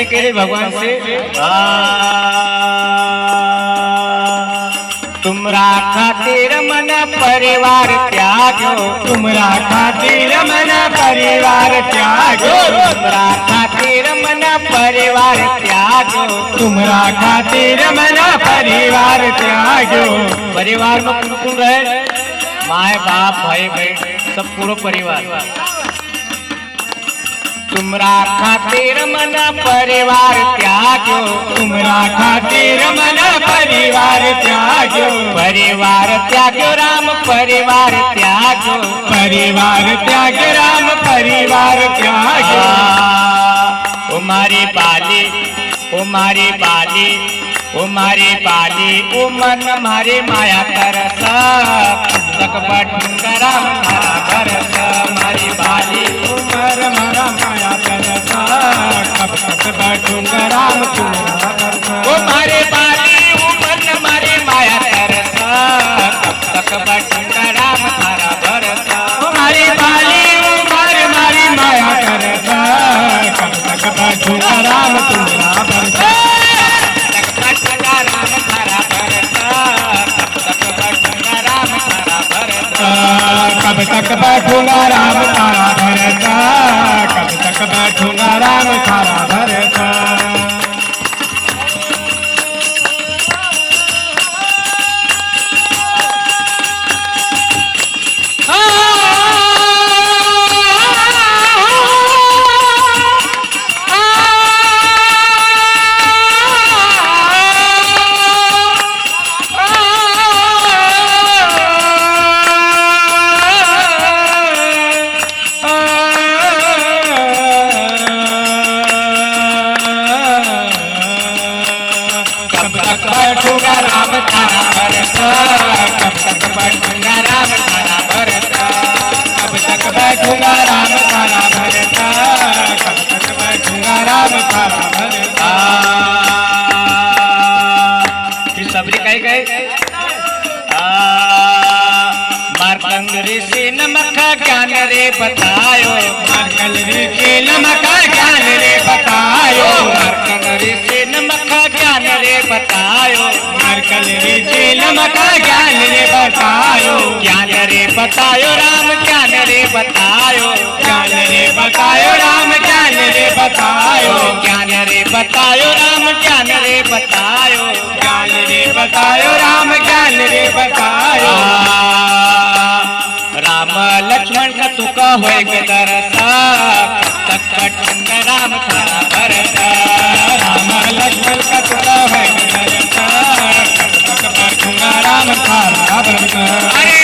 कह रहे भगवान से, तुमरा खातिर मन परिवार त्यागो, तुमरा खातिर मन परिवार त्यागो, तुमरा खातिर मन परिवार त्यागो, तुमरा खातिर मन परिवार त्यागो। परिवार में कौन कौन रहे? माए बाप भाई बहन सब पूरा परिवार। तुमरा खातिर मन परिवार त्यागो, तुमरा खातिर मन परिवार त्यागो, परिवार त्यागो राम परिवार त्यागो, परिवार त्याग राम परिवार त्यागो। ओ मारी बाली, ओ मारी बाली, ओ मारी बाली, ओ मन मारे माया तरसा, तक बटूंगा मारा भरसा। मारी बाली उमर मारा माया करता, कब तक बैठूंगा राम तुम्हारा करता। ओ मारे बाली, ओ मन मारे माया तरसा, कब तक बटूंगा राम मारा भरसा। हमारी बाली उमर मारी माया करता, कब तक बैठूंगा राम तुम्हारा करता। कब तक बैठूंगा राम तारा भरता, कब तक बैठूंगा राम तारा भरता। बैठूंगा राम तारा भरता, कब तक बैठूंगा राम तारा भरता। कब तक बैठूंगा राम तारा भरता, कब तक बैठूंगा राम तारा भरता। फिर सबरी कहे गए, मार्कंड ऋषि नमक ज्ञान रे बतायो, मार्कंड ऋषि नमक ज्ञान रे बतायो, मार्कंड ऋषि नमक ज्ञान रे बतायो, मार्कंड ऋषि नमक ज्ञान रे बतायो। ज्ञान रे बतायो राम ज्ञान रे बतायो, ज्ञान रे बतायो राम ज्ञान रे बतायो, ज्ञान रे बतायो राम ज्ञान रे बतायो, ज्ञान रे बतायो राम ज्ञान रे बतायो। राम लक्ष्मण का तुका होए दरसा, तक बटूंगा राम तारा भरता। राम लक्ष्मण का तुका है दरसा, कब तक बैठूंगा राम तारा भरता। अरे